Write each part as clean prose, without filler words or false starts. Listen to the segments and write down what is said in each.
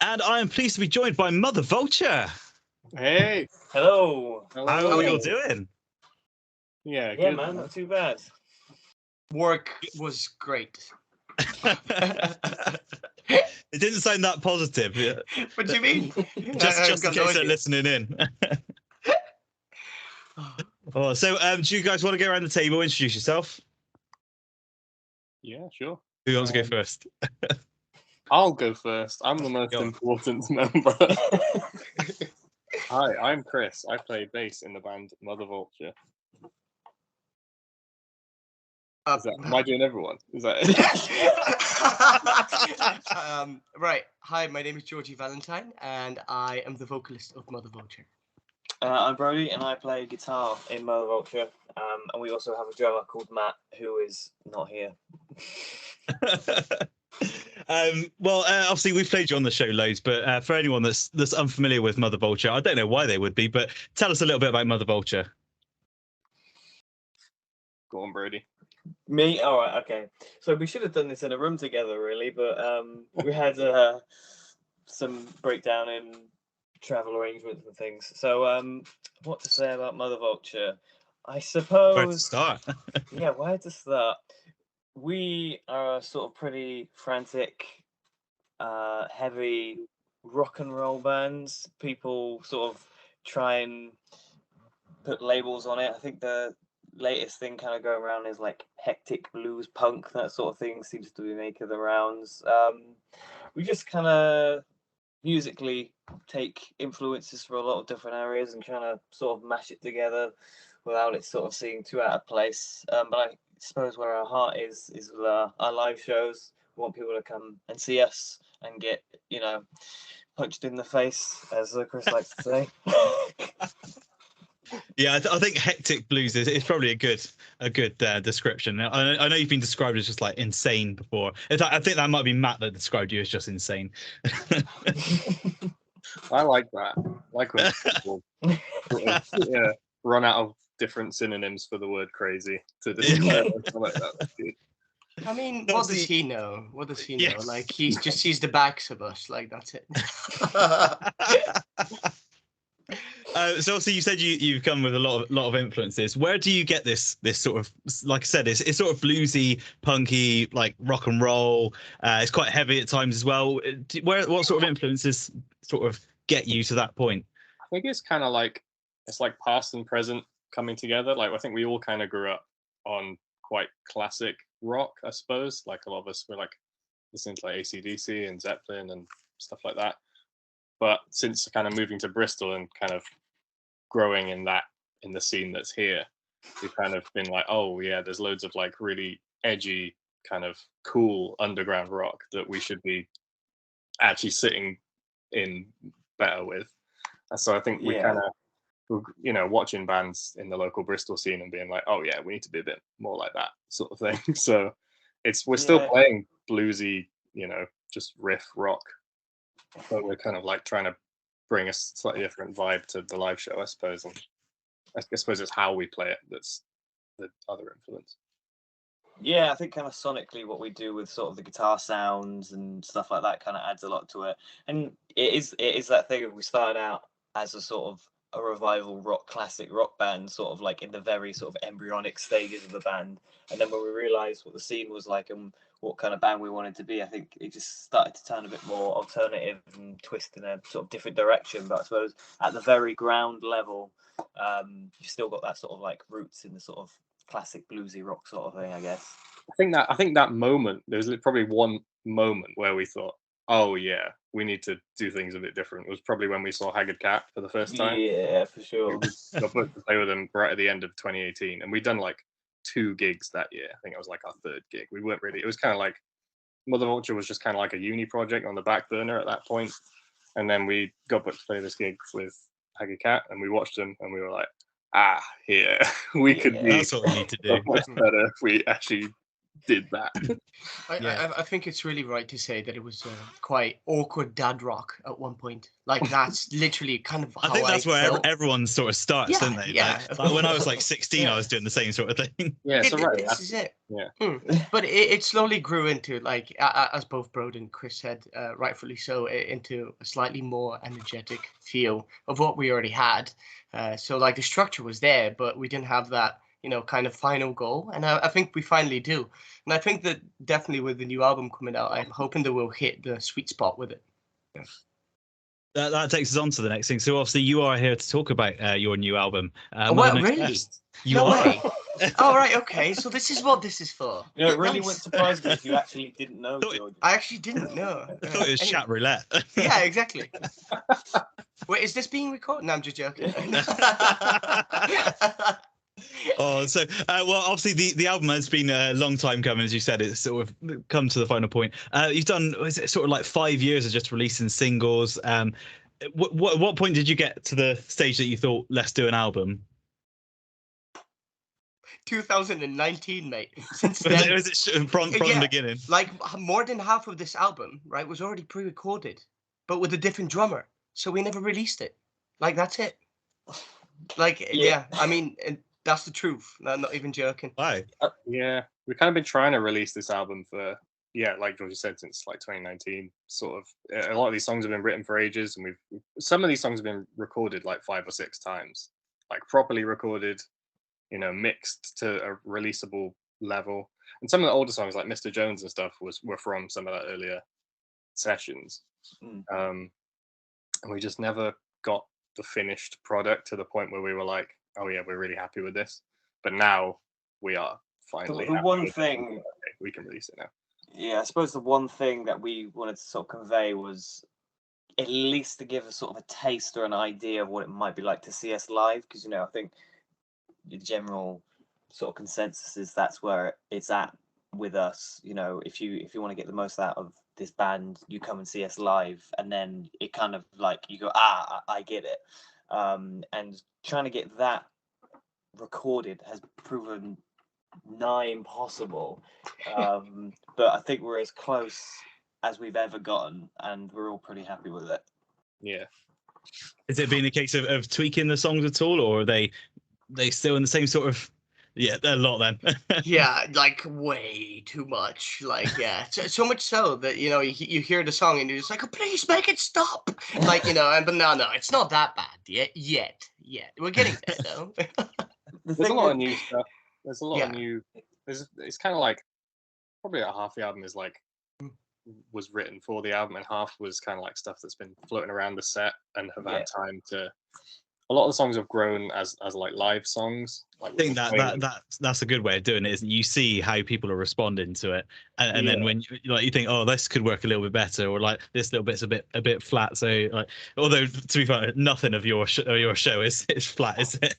And I am pleased to be joined by Mother Vulture. Hey, Hello. hello. How are we all doing? Yeah, Yeah, good. man, not too bad. Work was great. It didn't sound that positive. What do you mean? Just in got case they're noisy. listening in. So do you guys want to go around the table, introduce yourself? Yeah, sure. Who wants to go first? I'll go first. I'm the most Go on. important member. Hi, I'm Chris. I play bass in the band Mother Vulture. Am I doing everyone? Is that it? Right. Hi, my name is Georgie Valentine, and I am the vocalist of Mother Vulture. I'm Brody, and I play guitar in Mother Vulture. And we also have a drummer called Matt, who is not here. Obviously we've played you on the show loads, but for anyone that's unfamiliar with Mother Vulture, I don't know why they would be, but tell us a little bit about Mother Vulture. Go on, Brody. Me? All right, okay. So we should have done this in a room together, really, but we had some breakdown in travel arrangements and things. So what to say about Mother Vulture? I suppose... Where to start? Yeah, where to start? We are a sort of pretty frantic, heavy rock and roll bands. People sort of try and put labels on it. I think the latest thing kind of going around is like hectic blues punk. That sort of thing seems to be making the rounds. We just kind of musically take influences from a lot of different areas and kind of sort of mash it together without it sort of seeming too out of place. But I suppose where our heart is with our live shows. We want people to come and see us and get, punched in the face, as Chris likes to say. Yeah, I think hectic blues is probably a good description. I know you've been described as just like insane before. In fact, I think that might be Matt that described you as just insane. I like that. I like when people run out of different synonyms for the word crazy to describe something like that. That's good. I mean, what does he know? What does he know? Yes. Like, he just sees the backs of us. Like, that's it. So obviously you said you've come with a lot of influences. Where do you get this sort of, like I said, it's sort of bluesy, punky, like rock and roll. It's quite heavy at times as well. What sort of influences sort of get you to that point? I think it's kind of like past and present coming together. Like I think we all kind of grew up on quite classic rock, I suppose. Like a lot of us were like listening to like AC/DC and Zeppelin and stuff like that. But since kind of moving to Bristol and kind of growing in the scene that's here, we've kind of been like, oh yeah, there's loads of like really edgy kind of cool underground rock that we should be actually sitting in better with. And so I think we kind of, watching bands in the local Bristol scene and being like, oh yeah, we need to be a bit more like that sort of thing. So we're still playing bluesy, just riff rock, but we're kind of like trying to bring a slightly different vibe to the live show, I suppose. And I suppose it's how we play it that's the other influence. Yeah, I think kind of sonically what we do with sort of the guitar sounds and stuff like that kind of adds a lot to it. And it is that thing of we started out as a sort of a revival classic rock band, sort of like in the very sort of embryonic stages of the band. And then when we realized what the scene was like and what kind of band we wanted to be, I think it just started to turn a bit more alternative and twist in a sort of different direction. But I suppose at the very ground level, you've still got that sort of like roots in the sort of classic bluesy rock sort of thing, I guess. I think that moment, there's probably one moment where we thought, oh yeah, we need to do things a bit different. It was probably when we saw Haggard Cat for the first time. Yeah, for sure. We got booked to play with them right at the end of 2018, and we'd done like 2 gigs that year. I think it was like our 3rd gig. We weren't really. It was kind of like Mother Vulture was just kind of like a uni project on the back burner at that point. And then we got booked to play this gig with Haggard Cat, and we watched them, and we were like, here we could be That's what we need to do. much better if we actually did that. I think it's really right to say that it was quite awkward dad rock at one point. Like that's literally kind of how I think that's where felt. everyone sort of starts, Yeah, don't they? yeah, Like when I was course. like 16, I was doing the same sort of thing. Yeah, so right. This is it. Yeah. But it slowly grew into, like, as both Brode and Chris said, rightfully so, into a slightly more energetic feel of what we already had. So like the structure was there, but we didn't have that, kind of final goal. And I think we finally do. And I think that definitely with the new album coming out, I'm hoping that we'll hit the sweet spot with it. Yeah. That takes us on to the next thing. So obviously you are here to talk about your new album. Well, really? You No are. way. Oh, right, okay. So this is what this is for. You know, it really Nice. wouldn't surprise me if you actually didn't know, Thought it- George. I actually didn't know. I thought it was chat roulette. Yeah, exactly. Wait, is this being recorded? No, I'm just joking. Oh, so well, obviously the album has been a long time coming, as you said. It's sort of come to the final point. You've done, is it sort of like 5 years of just releasing singles? What point did you get to the stage that you thought, let's do an album? 2019, mate. Since then, Was it from the beginning? like more than half of this album, right, was already pre-recorded, but with a different drummer. So we never released it. Like that's it. Like yeah, I mean that's the truth. I'm not even joking. Why? Yeah, we've kind of been trying to release this album for, like George said, since like 2019. Sort of, a lot of these songs have been written for ages, and some of these songs have been recorded like 5 or 6 times, like properly recorded, mixed to a releasable level. And some of the older songs, like Mr. Jones and stuff, were from some of that earlier sessions. And we just never got the finished product to the point where we were like, oh yeah, we're really happy with this. But now we are finally. The one thing, okay, we can release it now. Yeah, I suppose the one thing that we wanted to sort of convey was at least to give us sort of a taste or an idea of what it might be like to see us live, because I think the general sort of consensus is that's where it's at with us. If you want to get the most out of this band, you come and see us live, and then it kind of like you go, I get it. And trying to get that recorded has proven nigh impossible. But I think we're as close as we've ever gotten, and we're all pretty happy with it. Yeah. Has it been a case of tweaking the songs at all, or are they still in the same sort of? Yeah, a lot then. Yeah, like way too much. Like yeah, so much so that you hear the song and you're just like, oh, please make it stop. Like but no, it's not that bad yet. We're getting there though. There's a lot of new stuff. There's a lot of new. It's kind of like probably about half the album is like was written for the album, and half was kind of like stuff that's been floating around the set and have had time to. A lot of the songs have grown as like live songs. Like I think that's a good way of doing it, isn't it? You see how people are responding to it, and then when you think, oh, this could work a little bit better, or like this little bit's a bit flat. So like, although to be fair, nothing of your show is flat, is it?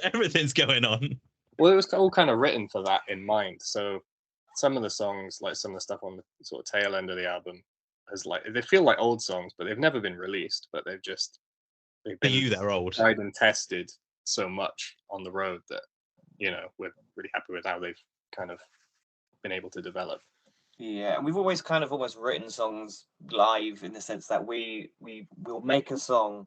Everything's going on. Well, it was all kind of written for that in mind. So some of the songs, like some of the stuff on the sort of tail end of the album, they feel like old songs, but they've never been released. But they've been they're old. Tried and tested so much on the road that we're really happy with how they've kind of been able to develop. Yeah, and we've always kind of almost written songs live in the sense that we will make a song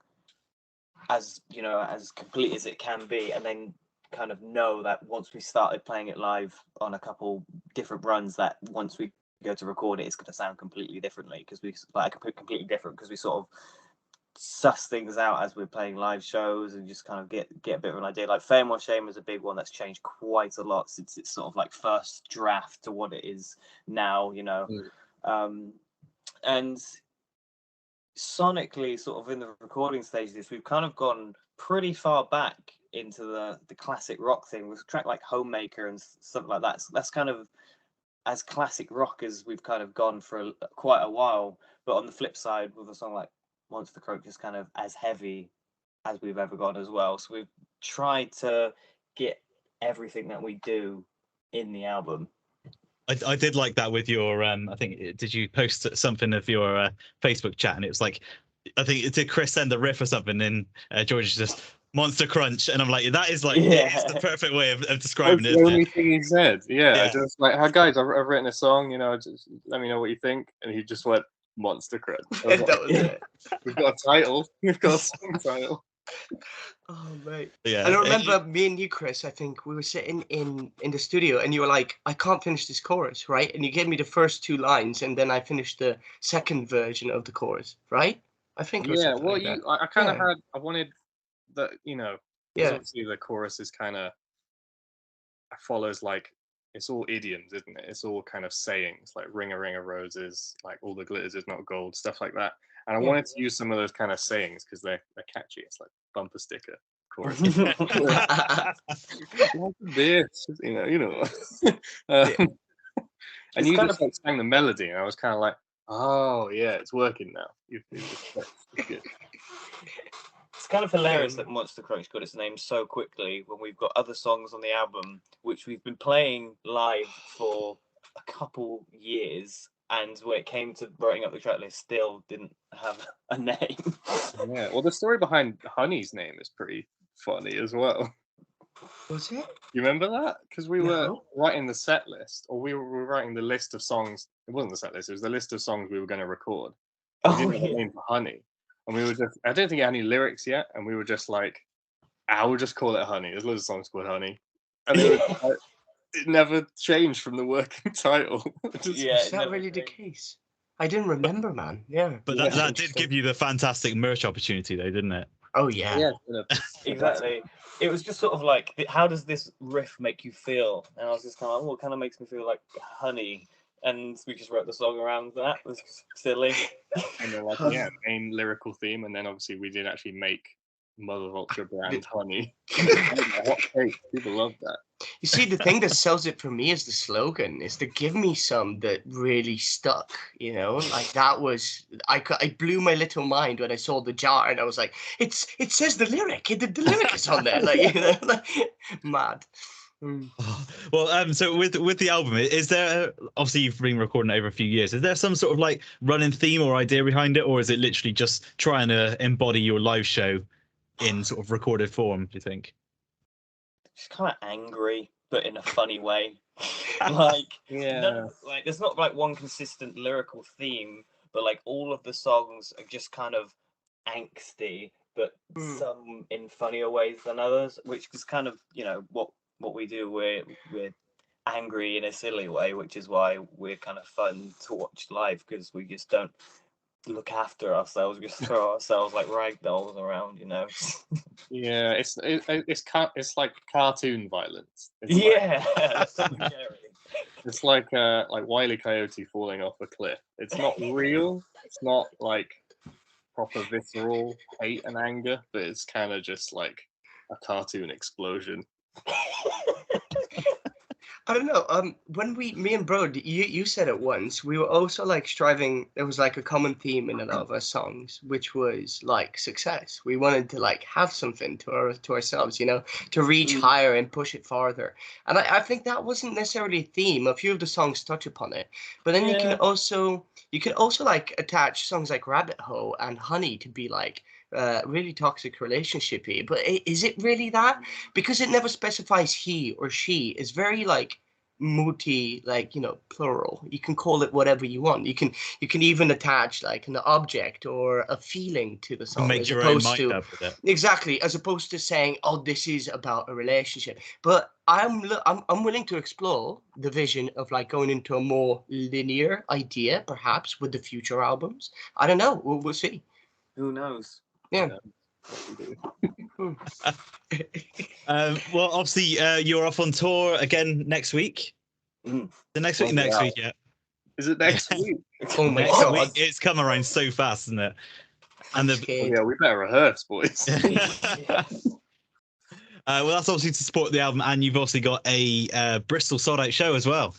as as complete as it can be, and then kind of know that once we started playing it live on a couple different runs, that once we go to record it, it's going to sound completely differently because we sort of suss things out as we're playing live shows and just kind of get a bit of an idea. Like Fame or Shame is a big one that's changed quite a lot since it's sort of like first draft to what it is now, and sonically sort of in the recording stages we've kind of gone pretty far back into the classic rock thing with a track like Homemaker and something like that. So that's kind of as classic rock as we've kind of gone for quite a while, but on the flip side with a song like Monster Croak is kind of as heavy as we've ever gone as well. So we've tried to get everything that we do in the album. I did like that with your I think did you post something of your Facebook chat, and it was like, I think did Chris send the riff or something, and George just Monster Crunch, and I'm like, that is like Yeah. it's the perfect way of That's describing it, the isn't only it? thing he said. Yeah, Yeah. just like, "Hi guys, I've written a song. You know, just let me know what you think." And he just went Monster Crunch. I was And like, that was it. "We've got a title. We've got a song title." Oh mate. Yeah. And I remember me and you, Chris, I think we were sitting in the studio and you were like, I can't finish this chorus, right? And you gave me the first 2 lines and then I finished the second version of the chorus, right? I think it was Yeah. something Well, like that. I kind of Yeah. I wanted the, because Yeah. obviously the chorus is kind of follows like it's all idioms, isn't it? It's all kind of sayings like "ring a roses," like "all the glitters is not gold," stuff like that. And I Yeah. wanted to use some of those kind of sayings because they're catchy. It's like bumper sticker chorus. Like this, you know. Yeah. And It's you kind just like sang the melody, and I was kind of like, "Oh yeah, it's working now." It's good. It's kind of hilarious that Monster Crunch got its name so quickly when we've got other songs on the album which we've been playing live for a couple years, and when it came to writing up the track list, still didn't have a name. Yeah. Well, the story behind Honey's name is pretty funny as well. Was it? You remember that? Because we were No. writing the set list, or we were writing the list of songs. It wasn't the set list; it was the list of songs we were going to record. We Oh, didn't have a yeah. name for Honey, and we were just—I don't think it had any lyrics yet, and we were just like, "I will just call it Honey." There's loads of songs called Honey, and it never changed from the working title. Yeah, Is that really the case? I didn't remember, man. Yeah. But that did give you the fantastic merch opportunity, though, didn't it? Oh yeah. Yeah, exactly. It was just sort of like, how does this riff make you feel? And I was just kind of like, well, it kind of makes me feel like honey. And we just wrote the song around that. It was silly. And then like main lyrical theme, and then obviously we did actually make Mother Vulture brand Honey. Hot take. People love that. You see, the thing that sells it for me is the slogan. Is the "Give me some" that really stuck. You know, like that was I blew my little mind when I saw the jar, and I was like, it says the lyric. The lyric is on there. Like, you know, like mad. Mm. Well, so with the album, is there, obviously you've been recording it over a few years, is there some sort of like running theme or idea behind it, or is it literally just trying to embody your live show in sort of recorded form, do you think? Just kind of angry, but in a funny way. Like, Yeah. like there's not like one consistent lyrical theme, but like all of the songs are just kind of angsty, but some in funnier ways than others, which is kind of what we do. We're angry in a silly way, which is why we're kind of fun to watch live, because we just don't look after ourselves. We just throw ourselves like rag dolls around, Yeah, it's like cartoon violence. It's it's like Wile E. Coyote falling off a cliff. It's not real. It's not like proper visceral hate and anger, but it's kind of just like a cartoon explosion. I don't know. When me and Bro, you said it once. We were also like striving. There was like a common theme in a lot of our songs, which was like success. We wanted to like have something to ourselves, to reach higher and push it farther. And I think that wasn't necessarily a theme. A few of the songs touch upon it, but then you can also like attach songs like Rabbit Hole and Honey to be like really toxic relationshipy. But is it really that? Because it never specifies he or she. It's very like multi, like, plural. You can call it whatever you want. You can even attach like an object or a feeling to the song, Make as your own opposed mind to up with it. exactly, as opposed to saying, oh, this is about a relationship. But I'm willing to explore the vision of like going into a more linear idea, perhaps with the future albums. I don't know. We'll see. Who knows? Yeah. Well, obviously, you're off on tour again next week. The next week, yeah. Is it next week? Oh my Next God. week, it's come around so fast, isn't it? And yeah, we better rehearse, boys. Well, that's obviously to support the album, and you've also got a Bristol sold out show as well.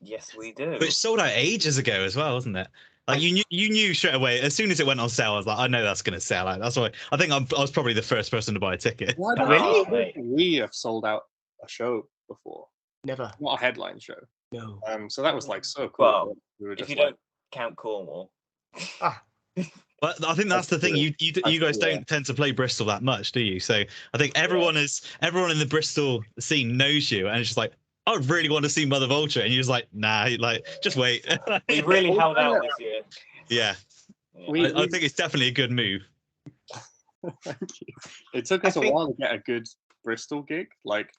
Yes, we do. Which sold out ages ago as well, wasn't it? Like you knew straight away as soon as it went on sale. I was like, I know that's going to sell out. That's why I think I was probably the first person to buy a ticket. Really? We have sold out a show before. Never. Not a headline show. No. So that was like so cool. Well, we were just if you don't count Cornwall. But I think that's the thing. You guys don't tend to play Bristol that much, do you? So I think everyone in the Bristol scene knows you, and it's just like, I really want to see Mother Vulture, and you're just like, nah, like just wait. We really held out this year. Yeah, I think it's definitely a good move. Thank you. It took us a while to get a good Bristol gig. Like,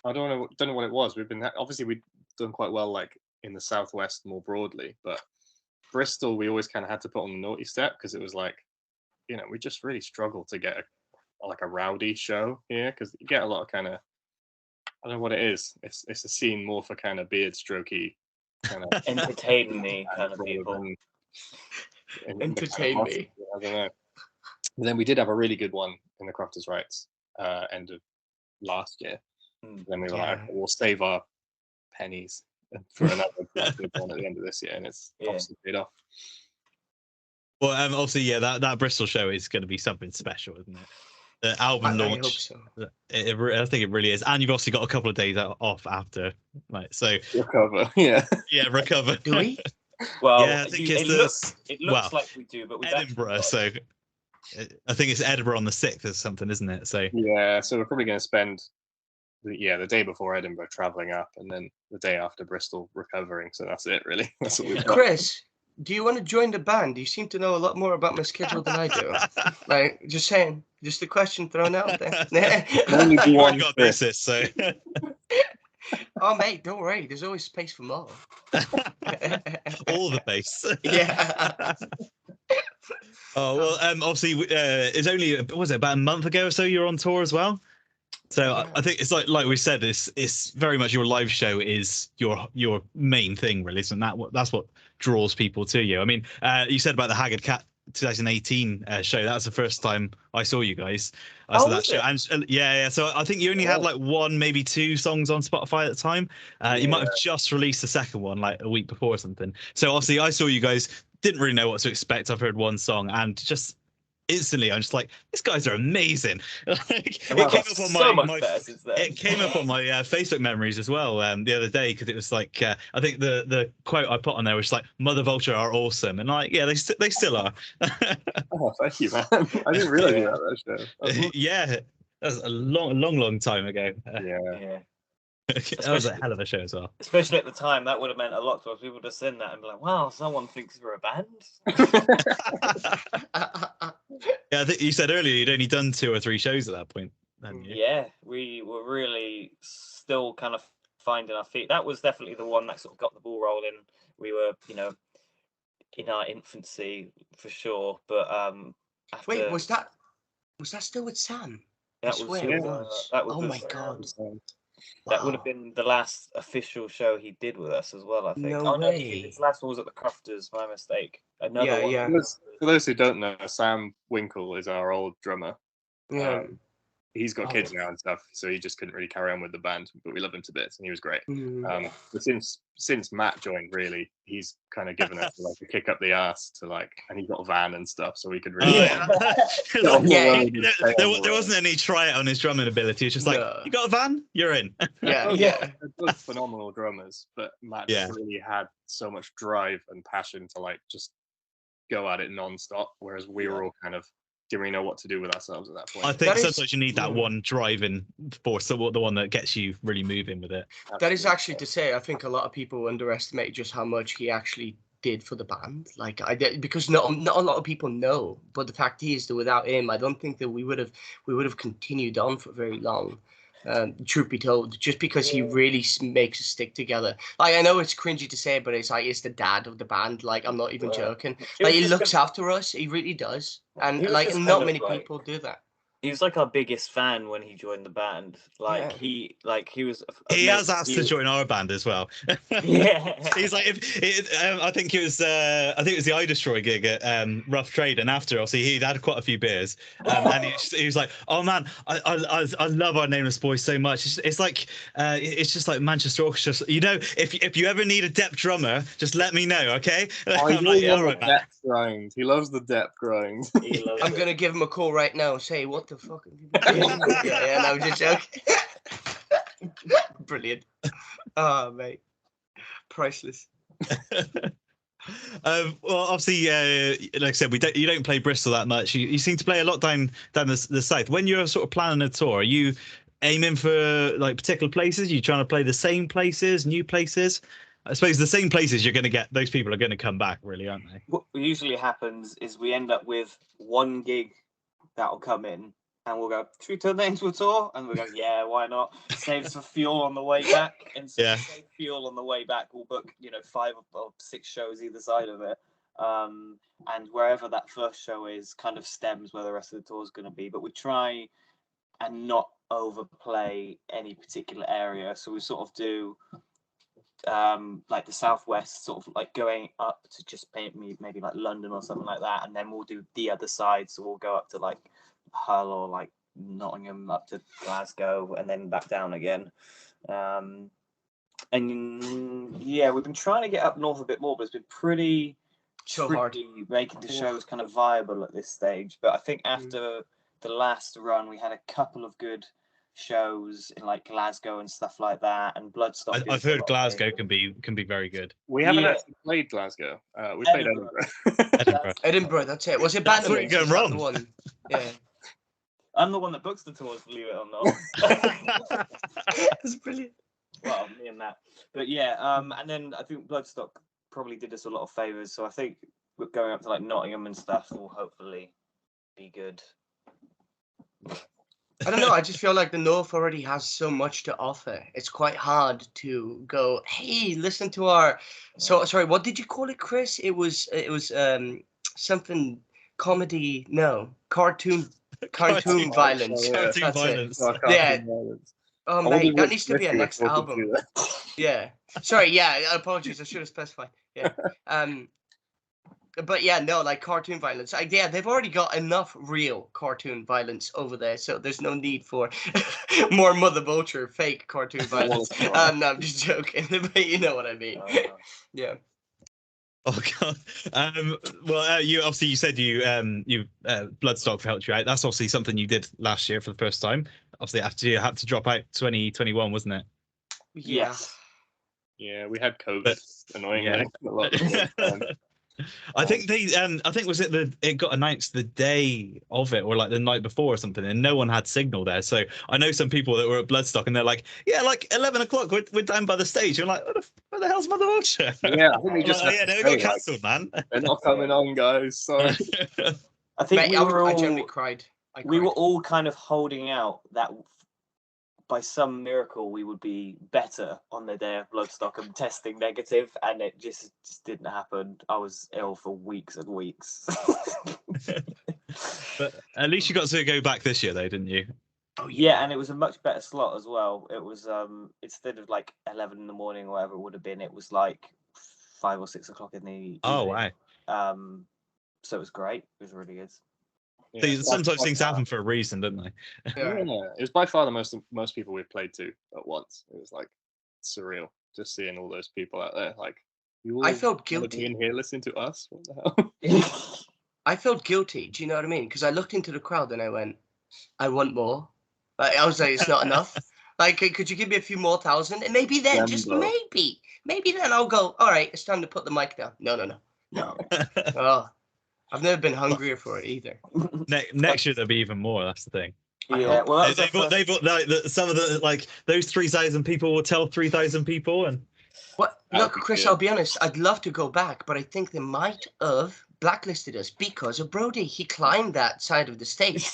I don't know what it was. We've done quite well, like in the Southwest more broadly, but Bristol, we always kind of had to put on the naughty step because it was like, we just really struggled to get a rowdy show here because you get a lot of kind of, I don't know what it is. It's a scene more for kind of beard strokey, kind of entertain me kind of people. Entertain me. I don't know. But then we did have a really good one in the Crofters' Rights end of last year. Then we were like, okay, we'll save our pennies for another good one at the end of this year, and it's obviously paid off. Well, obviously, that Bristol show is going to be something special, isn't it? The album launch. I hope so. I think it really is, and you've obviously got a couple of days off after, right? So recover, yeah, recover. Do we? Well, I think it looks like we do, but we Edinburgh. So I think it's Edinburgh on the 6th or something, isn't it? So yeah, so we're probably going to spend the day before Edinburgh traveling up, and then the day after Bristol recovering. So that's it, really. That's what we've got. Chris, do you want to join the band? You seem to know a lot more about my schedule than I do. Like, just saying, just a question thrown out there. Only do one got basis, so. Oh, mate, don't worry. There's always space for more. All the bass. Yeah. Oh well, obviously, it's only about a month ago or so you were on tour as well. So I think it's like we said, it's very much your live show is your main thing, really, isn't that? That's what draws people to you. I mean, you said about the Haggard Cat 2018 show. That was the first time I saw you guys. I saw that show, and So I think you only had like one, maybe two songs on Spotify at the time. You might have just released the second one like a week before or something. So obviously, I saw you guys. Didn't really know what to expect. I've heard one song and just instantly I'm just like, these guys are amazing. It came up on my Facebook memories as well the other day, because it was like I think the quote I put on there was like, Mother Vulture are awesome, and like they still are. Oh, thank you, man. I didn't realize you had that show. Yeah, that was a long time ago. Yeah. That was a hell of a show as well. Especially at the time, that would have meant a lot to us. People would have seen that and be like, wow, someone thinks we're a band. Yeah, I think you said earlier you'd only done 2 or 3 shows at that point, hadn't you? Yeah, we were really still kind of finding our feet. That was definitely the one that sort of got the ball rolling. We were, in our infancy for sure. But wait, was that still with Sam? That was. Oh my god. That would have been the last official show he did with us as well, I think. No way. His last one was at the Crofters, my mistake. Another one. Yeah. For those who don't know, Sam Winkle is our old drummer. Yeah. He's got kids now and stuff, so he just couldn't really carry on with the band, but we love him to bits and he was great. But since Matt joined, really, he's kind of given us like a kick up the ass to and he got a van and stuff, so we could really. There wasn't any try out on his drumming ability. It's just like, you got a van, you're in. They're both phenomenal drummers, but Matt really had so much drive and passion to just go at it non-stop, whereas we were all kind of didn't really know what to do with ourselves at that point. I think sometimes you need that one driving force, the one that gets you really moving with it. Absolutely. That is actually to say, I think a lot of people underestimate just how much he actually did for the band. Because not a lot of people know, but the fact is that without him, I don't think that we would have continued on for very long. Truth be told, just because he really makes us stick together. I know it's cringy to say, but it's the dad of the band. I'm not even joking. He looks after us. He really does, and not many people do that. He was our biggest fan when he joined the band. He was. He has asked to join our band as well. Yeah. He's like, I think it was the I Destroy gig at Rough Trade, and after obviously he'd had quite a few beers, and he was like, oh man, I love Our Nameless Boys so much. It's just like Manchester Orchestra. If you ever need a depth drummer, just let me know, okay? I'm like, all right, man. Grind. He loves the depth grind. I'm gonna give him a call right now and say, what the fuck have you been doing? Yeah, no, just joking. Brilliant. Oh, mate. Priceless. Well, obviously, like I said, you don't play Bristol that much. You seem to play a lot down the south. When you're sort of planning a tour, are you aiming for like particular places? You trying to play the same places, new places? I suppose the same places you're going to get. Those people are going to come back, really, aren't they? What usually happens is we end up with one gig that'll come in, and we'll go, should we turn that into a tour? And we'll go, yeah, why not? Saves for fuel on the way back. And so Yeah. save fuel on the way back, we'll book, 5 or 6 shows either side of it. And wherever that first show is kind of stems where the rest of the tour is going to be. But we try and not overplay any particular area. So we sort of do like the southwest, sort of like going up to just maybe like London or something like that, and then we'll do the other side. So we'll go up to like Hull or like Nottingham, up to Glasgow, and then back down again. And yeah, we've been trying to get up north a bit more, but it's been pretty hard making the shows kind of viable at this stage. But I think after the last run, we had a couple of good shows in like Glasgow and stuff like that, and Bloodstock. I've heard Glasgow can be very good. We haven't actually played Glasgow. We played Edinburgh. Edinburgh, that's it. Was it That's where Bannerman? you're going wrong. One? Yeah. I'm the one that books the tours, believe it or not. That's brilliant. Well, me and that. But yeah, and then I think Bloodstock probably did us a lot of favours. So I think we're going up to like Nottingham and stuff will hopefully be good. I don't know. I just feel like the North already has so much to offer. It's quite hard to go, hey, listen to our. So sorry, what did you call it, Chris? It was something comedy. No, cartoon violence. Cartoon That's violence. it. Yeah. Oh mate, that needs to be a next album. Yeah. Sorry. Yeah. Apologies. I should have specified. Yeah. But yeah, no, like cartoon violence. Yeah, they've already got enough real cartoon violence over there, so there's no need for more Mother Vulture fake cartoon violence. No, I'm just joking, but you know what I mean. Yeah. Oh god. Well, you obviously you said you Bloodstock helped you out. That's obviously something you did last year for the first time. Obviously, after you had to drop out 2021, wasn't it? Yeah. Yeah, we had COVID. Annoyingly. Yeah. I think was it got announced the day of it or like the night before or something, and no one had signal there. So I know some people that were at Bloodstock and they're like, yeah, like 11 o'clock, we're down by the stage. You're like, where the hell's Mother Vulture? Yeah, I think we just they got cancelled, man. They're not coming on, guys. Sorry. I think Mate, I generally cried. We were all kind of holding out that by some miracle we would be better on the day of Bloodstock and testing negative, and it just didn't happen. I was ill for weeks and weeks. But at least you got to go back this year though, didn't you? Oh yeah, and it was a much better slot as well. It was instead of like 11 in the morning or whatever it would have been, it was like 5 or 6 o'clock in the evening. Oh wow. So it was great. It was really good. Yeah, sometimes things happen for a reason, don't they? Yeah, it was by far the most people we've played to at once. It was like surreal just seeing all those people out there. Like, I felt guilty in here listening to us. What the hell? I felt guilty. Do you know what I mean? Because I looked into the crowd and I went, I want more. Like, I was like, it's not enough. Like, could you give me a few more thousand? And maybe then, just maybe then I'll go, all right, it's time to put the mic down. No. Oh. I've never been hungrier for it either. Next year there'll be even more. That's the thing. Yeah, well, they bought like some of the like those 3,000 people will tell 3,000 people and. What? Look, Chris, I'll be honest. I'd love to go back, but I think they might have blacklisted us because of Brody. He climbed that side of the stage,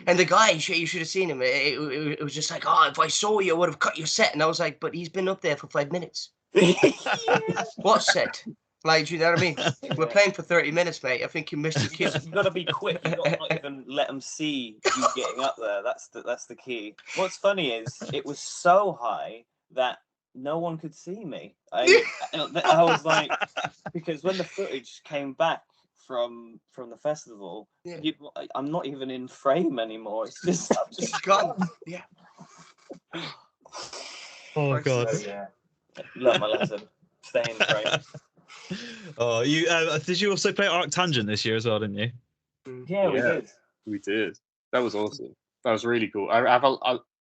and the guy, you should have seen him. It was just like, oh, if I saw you, I would have cut your set. And I was like, but he's been up there for 5 minutes. What set? Like, do you know what I mean? We're playing for 30 minutes, mate. I think you missed the cue. You've got to be quick. You've got to not even let them see you getting up there. That's the key. What's funny is it was so high that no one could see me. I was like, because when the footage came back from the festival, I'm not even in frame anymore. It's just gone. Yeah. Oh god. So, yeah. Learn my lesson. Stay in frame. Oh, you did you also play Arc Tangent this year as well, didn't you? Yeah, we did. We did. That was awesome. That was really cool. I have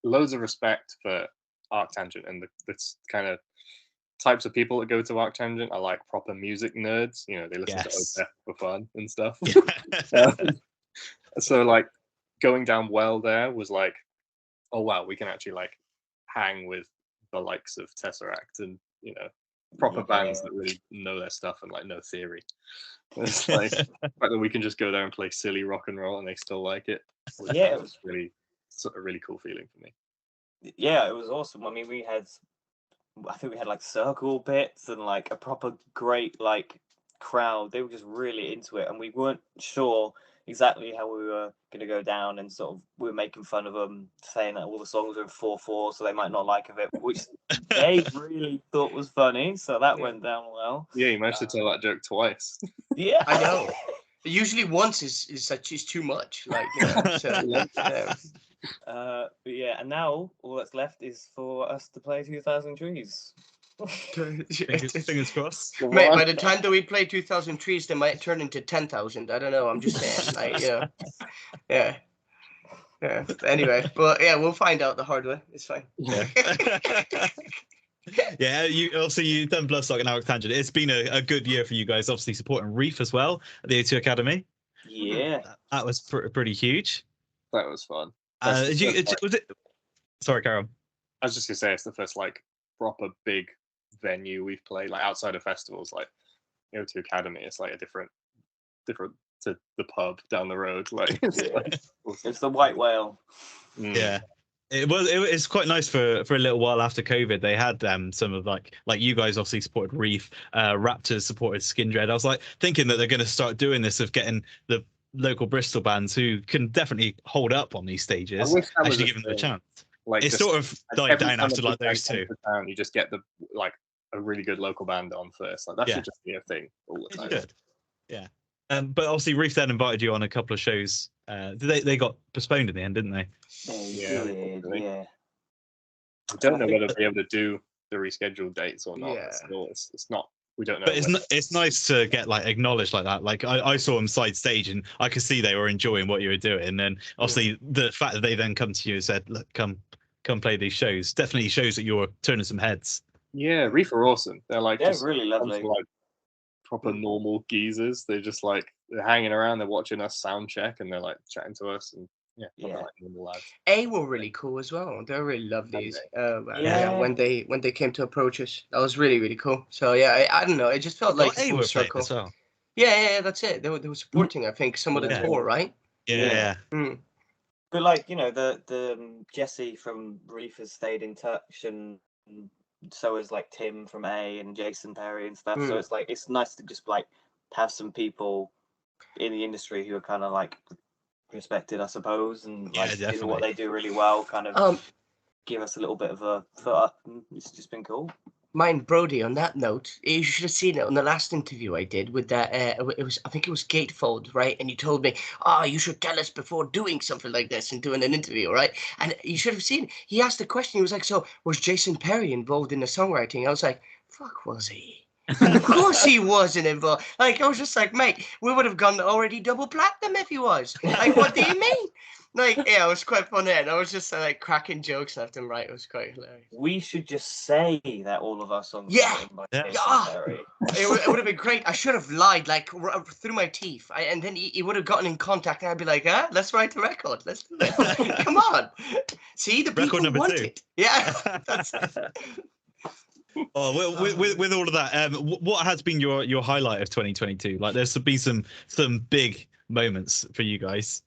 loads of respect for Arc Tangent and this kind of types of people that go to Arctangent are like proper music nerds. You know, they listen Yes. to OPEF for fun and stuff. Yeah. So like going down well there was like, oh wow, we can actually like hang with the likes of Tesseract and, you know, proper bands that really know their stuff and like know theory. It's like the fact that we can just go there and play silly rock and roll and they still like it. Yeah, It was really a really cool feeling for me. Yeah, it was awesome. I mean, I think we had like circle bits and like a proper great like crowd. They were just really into it, and we weren't sure exactly how we were going to go down, and sort of we were making fun of them, saying that all the songs are in 4/4, so they might not like of it, which they really thought was funny. So that went down well. Yeah, you managed to tell that joke twice. Yeah, I know. Usually once is too much. Like, you know, so, but yeah, and now all that's left is for us to play 2000 Trees. Fingers crossed. Mate, by the time that we play 2000 Trees, they might turn into 10,000. I don't know. I'm just saying. Like, you know, yeah. Yeah. Anyway, but yeah, we'll find out the hard way. It's fine. Yeah. Yeah, you've done Bloodstock and Arctangent. It's been a good year for you guys, obviously supporting Reef as well at the O2 Academy. Yeah, That was pretty huge. That was fun. Was it? Sorry, Carol. I was just gonna say it's the first like proper big venue we've played, like outside of festivals, like O2 Academy. It's like a different to the pub down the road. Like it's the White Whale. Yeah. It's quite nice for a little while after COVID. They had some of like you guys obviously supported Reef, Raptors supported Skindred. I was like thinking that they're going to start doing this of getting the local Bristol bands who can definitely hold up on these stages, actually giving them a chance. Like it's sort of died down after like those two. Town, you just get a really good local band on first. Like that should just be a thing all the time. Good. Yeah. But obviously Reef then invited you on a couple of shows. They got postponed in the end, didn't they? Yeah. I don't know whether they'll be able to do the rescheduled dates or not. Yeah. It's not. We don't know. But it's nice to get like acknowledged like that. Like I saw them side stage and I could see they were enjoying what you were doing. And obviously the fact that they then come to you and said, "Look, come play these shows," definitely shows that you're turning some heads. Yeah, Reef are awesome. They're like really lovely. Like proper normal geezers. They're just like they're hanging around. They're watching us sound check and they're like chatting to us and like normal lads. A were really cool as well. They're really lovely. When they came to approach us, that was really really cool. So yeah, I don't know. It just felt like A full were circle. as well. Yeah, that's it. They were supporting. I think some of the tour, right? Yeah. But like the Jesse from Reef has stayed in touch, and so is like Tim from A and Jason Perry and stuff. So it's like it's nice to just like have some people in the industry who are kind of like respected, I suppose, and like do what they do really well, kind of give us a little bit of a foot up. And it's just been cool. Mine, Brody, on that note, you should have seen it on the last interview I did with that. I think it was Gatefold, right? And you told me, you should tell us before doing something like this and doing an interview, right? And you should have seen. He asked a question. He was like, "So was Jason Perry involved in the songwriting?" I was like, "Fuck, was he?" Of course he wasn't involved. Like I was just like, mate, we would have gone already double platinum if he was. Like, what do you mean? Like, yeah, it was quite funny. And I was just like cracking jokes left and right. It was quite hilarious. We should just say that all of our songs Yeah. were written by Jason Perry. It would have been great. I should have lied like through my teeth. And then he would have gotten in contact and I'd be like, let's write the record. Let's do it. Come on. See, the Record people number want 2. it. Yeah. That's it. Oh, with all of that, what has been your highlight of 2022? Like, there's been some big moments for you guys.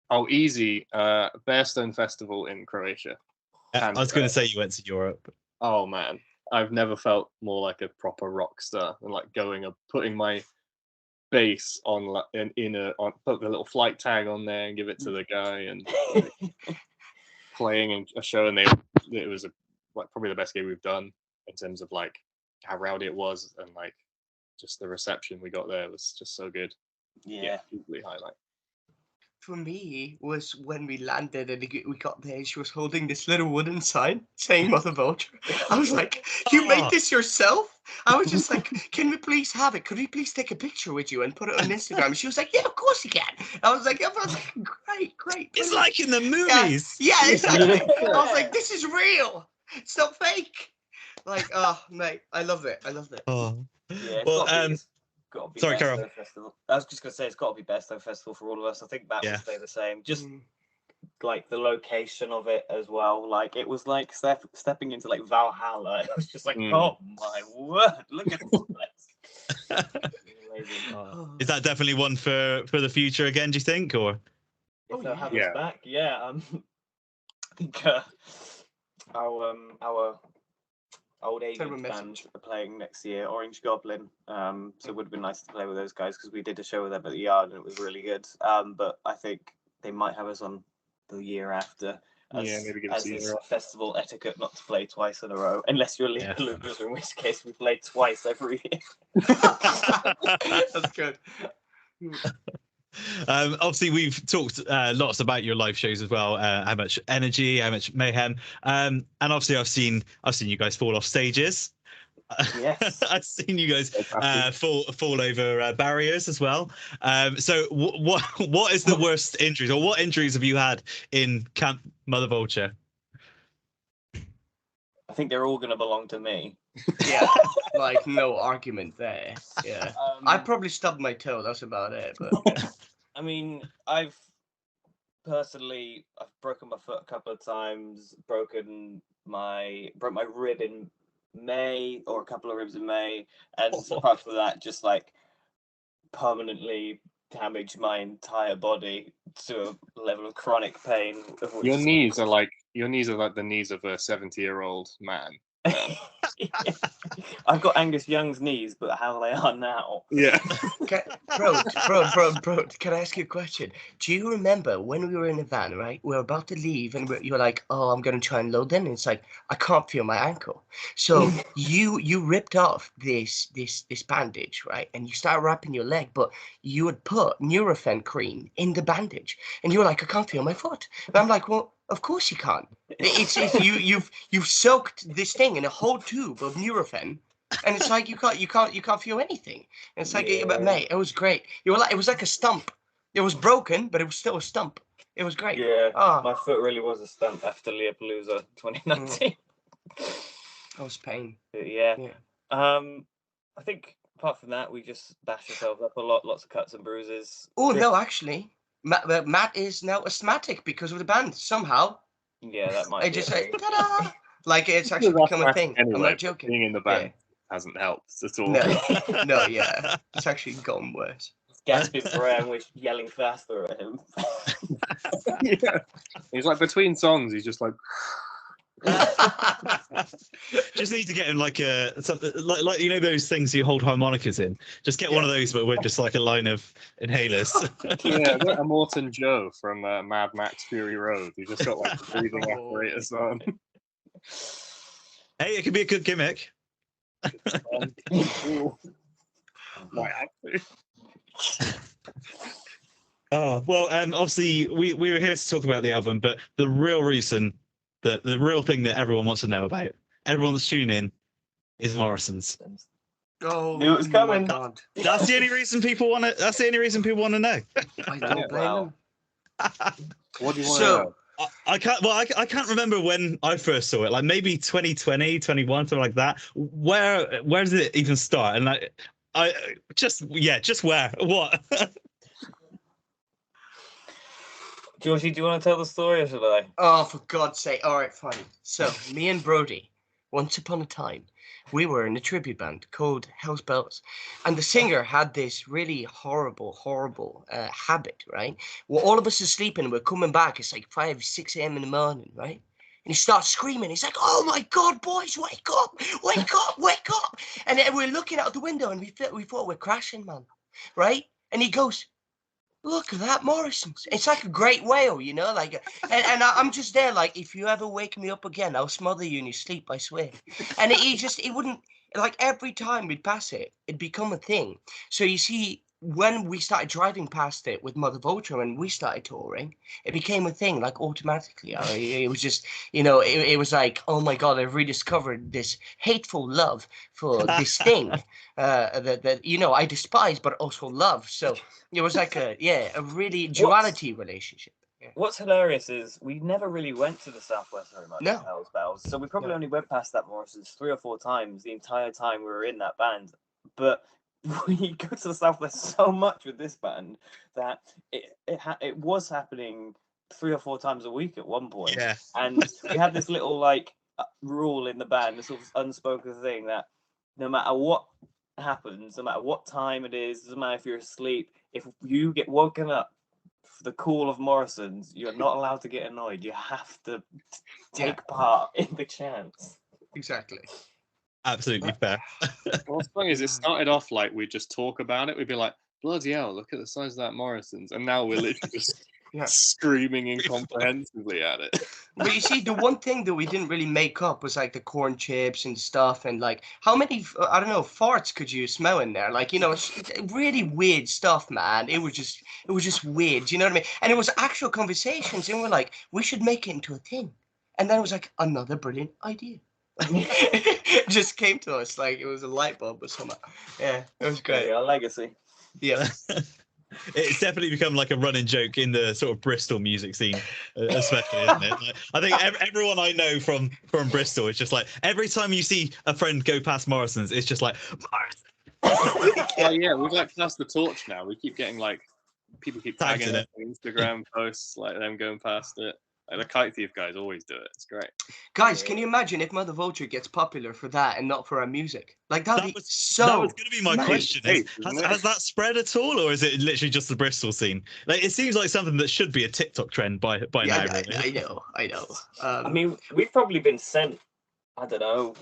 Oh, easy. Bearstone Festival in Croatia. I was going to say you went to Europe. Oh man, I've never felt more like a proper rock star than like putting my bass on put the little flight tag on there and give it to the guy and playing a show, and it was probably the best gig we've done in terms of like how rowdy it was and like just the reception we got there was just so good. Yeah, easily highlight. For me, was when we landed and we got there, she was holding this little wooden sign saying Mother Vulture. I was like, "You made this yourself?" I was just like, "Can we please have it? Could we please take a picture with you and put it on Instagram?" And she was like, "Yeah, of course you can." I was like, great. It's like in the movies. Yeah, exactly. I was like, "This is real. It's not fake." Like, oh, mate, I love it. Oh. Yeah, Well, it's got to be sorry, Best carry on. of Festival. I was just gonna say it's got to be Best of Festival for all of us. I think that Yeah. will stay the same. Just Mm. like the location of it as well. Like it was like stepping into like Valhalla. It was just like, oh my word, look at this place. Amazing. Is that definitely one for the future again? Do you think, or? If they'll have Yeah. us back, yeah. I think our old agent band are playing next year, Orange Goblin. So it would have been nice to play with those guys because we did a show with them at the Yard and it was really good. But I think they might have us on the year after. Maybe give us a year off. Festival etiquette not to play twice in a row, unless you're Leap Palooza, in which case we play twice every year. That's good. Obviously, we've talked lots about your live shows as well. How much energy, how much mayhem, and obviously, I've seen you guys fall off stages. Yes, I've seen you guys fall over barriers as well. So, what is the worst injuries, or what injuries have you had in Camp Mother Vulture? I think they're all going to belong to me. Yeah, like no argument there. Yeah, I probably stubbed my toe. That's about it. But yeah. I mean, I've broken my foot a couple of times. Broke my rib in May, or a couple of ribs in May, and apart from that, just like permanently damaged my entire body to a level of chronic pain. Your knees are like the knees of a 70-year-old man. I've got Angus Young's knees, but how they are now. Yeah. Bro, can I ask you a question? Do you remember when we were in a van, right? We were about to leave and you're like, oh, I'm going to try and load in. And it's like, I can't feel my ankle. So you ripped off this bandage, right? And you started wrapping your leg, but you would put Nurofen cream in the bandage. And you were like, I can't feel my foot. And I'm like, well, of course you can't. It's you've soaked this thing in a whole tube of Nurofen, and it's like you can't feel anything. And it's like, but mate, it was great. It was like a stump. It was broken, but it was still a stump. It was great. Yeah, my foot really was a stump after Leap Palooza 2019. That was pain. Yeah. I think apart from that, we just bashed ourselves up a lot. Lots of cuts and bruises. Oh no, actually, Matt is now asthmatic because of the band somehow. Yeah, that might. Just like, ta-da! Like it's actually become a thing. Anyway, I'm not joking. Being in the band hasn't helped at all. No, yeah, it's actually gotten worse. Gasping for air and we're yelling faster at him. Yeah, he's like between songs. He's just like. Just need to get him like something like you know those things you hold harmonicas in. Just get one of those, but with just like a line of inhalers. Yeah, a Morton Joe from Mad Max Fury Road. He just got like the breathing apparatus on. Hey, it could be a good gimmick. Might have to. Oh well, obviously we were here to talk about the album, but the real reason, the real thing that everyone wants to know about, everyone that's tuning in, is Morrisons. Oh, knew it was coming. My God. That's the only reason people want to. That's the only reason people want to know. I don't blame them. What do you want to know? I can't. Well, I can't remember when I first saw it. Like maybe 2020, 21, something like that. Where does it even start? And like, just where? What? Georgie, do you want to tell the story or should I? Oh, for God's sake! All right, fine. So me and Brody, once upon a time, we were in a tribute band called Hell's Bells, and the singer had this really horrible habit, right? Well, all of us are sleeping, we're coming back. It's like 5, 6 a.m. in the morning, right? And he starts screaming. He's like, "Oh my God, boys, wake up! Wake up! Wake up!" And then we're looking out the window, and we thought we're crashing, man, right? And he goes, "Look at that, Morrisons." It's like a great whale, you know, like, and I'm just there, like, if you ever wake me up again, I'll smother you in your sleep, I swear. And it wouldn't, like, every time we'd pass it, it'd become a thing. So you see, when we started driving past it with Mother Vulture and we started touring, it became a thing, like, automatically. It was just, you know, it was like, oh my God, I've rediscovered this hateful love for this thing that, you know, I despise but also love. So it was like a really duality relationship. What's hilarious is we never really went to the Southwest very much. No. Hell's Bells. So we probably No. only went past that Morrison's 3 or 4 times the entire time we were in that band. But we go to the Southwest so much with this band that it was happening 3 or 4 times a week at one point. Yeah. And we had this little like rule in the band, this sort of unspoken thing that no matter what happens, no matter what time it is, doesn't matter if you're asleep, if you get woken up for the call of Morrison's, you're not allowed to get annoyed. You have to take part in the chants. Exactly. Absolutely fair. What's funny is it started off like we just talk about it. We'd be like, bloody hell, look at the size of that Morrison's. And now we're literally just screaming incomprehensibly at it. But you see, the one thing that we didn't really make up was like the corn chips and stuff, and like how many I don't know farts could you smell in there? Like, you know, it's really weird stuff, man. It was just weird. You know what I mean? And it was actual conversations, and we're like, we should make it into a thing. And then it was like another brilliant idea. It just came to us like it was a light bulb or something. Yeah, it was great. Our legacy. Yeah. It's definitely become like a running joke in the sort of Bristol music scene, especially, isn't it? Like, I think everyone I know from Bristol is just like every time you see a friend go past Morrison's, it's just like Morrison's. Oh yeah, we've like passed the torch now. We keep getting like people keep Tagged tagging in it on Instagram posts, like them going past it. Like the Kite Thief guys always do it. It's great. Guys, can you imagine if Mother Vulture gets popular for that and not for our music? Like that'd be so. That was going to be my nice. question. Has that spread at all, or is it literally just the Bristol scene? Like it seems like something that should be a TikTok trend by now. Really. I know. I mean, we've probably been sent, I don't know,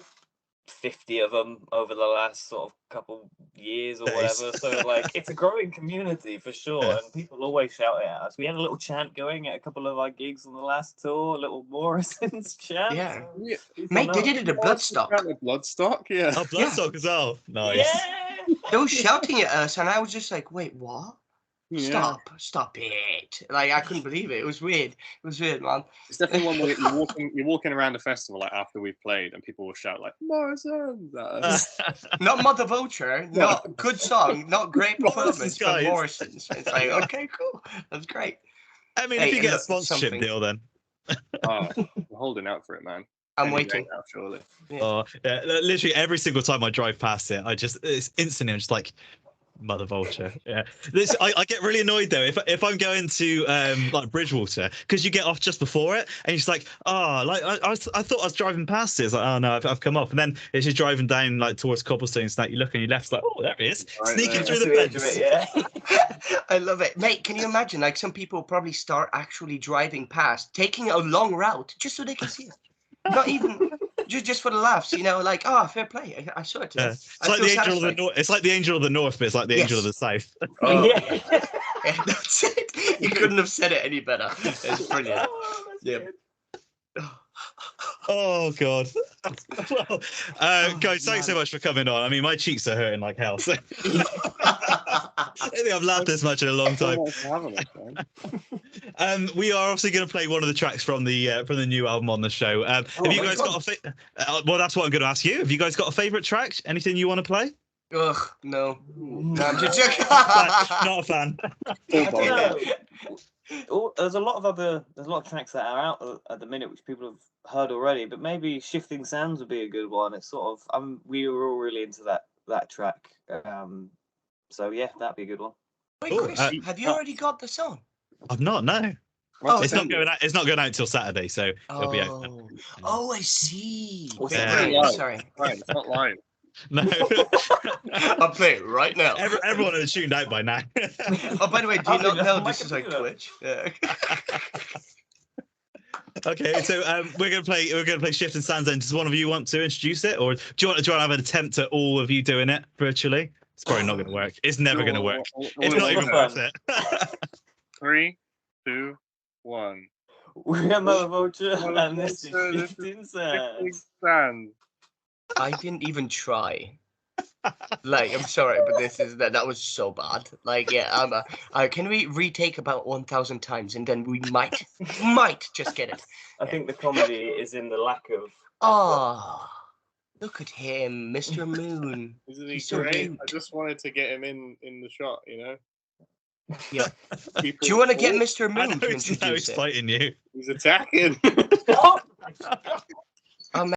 50 of them over the last sort of couple years or Nice. whatever. So like, it's a growing community for sure, Yeah. and people always shout it at us. We had a little chant going at a couple of our gigs on the last tour, a little Morrison's chant. Yeah. So Yeah. people Mate, know. they did it at Bloodstock. Bloodstock, yeah. Oh, Bloodstock as well. Nice. Yeah. They were shouting at us, and I was just like, "Wait, what? Yeah. Stop it!" Like I couldn't believe it. It was weird. It was weird, man. It's definitely one where you're walking around a festival like after we've played, and people will shout like Morrison's at us. Not Mother Vulture, not good song, not great performance from guys. Morrison's. It's like, okay, cool, that's great. I mean, Hey, if you and get a look, sponsorship something- deal, then. Oh, we're holding out for it, man. I'm Any day waiting. now, surely. Yeah. Oh, yeah, literally every single time I drive past it, it's instantly I'm just like, Mother Vulture. Yeah, I get really annoyed though if I'm going to like Bridgewater, because you get off just before it and you're just like, oh, like I thought I was driving past it. It's like, oh no, I've come off, and then it's just driving down like towards cobblestones. Like you look on your left, it's like, oh, there he is, Right sneaking there. through the That's the edge of fence. it, yeah. I love it, mate. Can you imagine? Like some people probably start actually driving past, taking a long route just so they can see it. Not even just for the laughs, you know. Like, oh, fair play. I saw it. Yeah. I It's like feel the angel of the satisfied. north. It's like the angel of the north, but it's like the angel of the south. Oh, Yeah. Yeah, that's it. You couldn't have said it any better. It's brilliant. Oh, that's Yep. good. Oh god. Well, guys, thanks so man. much for coming on. I mean, my cheeks are hurting like hell. So. I don't think I've laughed this much in a long time. Thanks for having us, man. We are obviously going to play one of the tracks from the new album on the show. Have you guys got a well, that's what I'm going to ask you. Have you guys got a favorite track? Anything you want to play? Ugh, no. No, I'm just joking. Not a fan. I don't know. There's a lot of tracks that are out at the minute which people have heard already, but maybe Shifting Sands would be a good one. It's sort of we were all really into that track. So yeah, that'd be a good one. Wait, Cool. Chris, have you already got the song? I've not. No, Oh, it's not going out. It's not going out until Saturday, so it'll be out. Oh, I see. What's Okay, it? right, Yeah. sorry. Right, it's not live. No, I'll play it right now. everyone has tuned out by now. Oh, by the way, do you I'll not do that know on my this is like computer. Twitch? Yeah. Okay, so we're gonna play Shift and Sands. Then does one of you want to introduce it, or do you want to have an attempt at all of you doing it virtually? It's probably not going to work. It's never going to work. It's not even worth it. 3, 2, 1. We're Mother Vulture, Mother and this is Vulture, this Shifting Big Sands. Sands. I didn't even try. Like, I'm sorry, but that was so bad. Like, yeah, can we retake about 1,000 times and then we might just get it. I think the comedy is in the lack of. Oh, look at him, Mr. Moon. Isn't he He's so great? cute. I just wanted to get him in the shot, you know? Yeah. People- Do you want to get Oh, Mr. I know Moon to it's now introduce it? exciting you. He's attacking.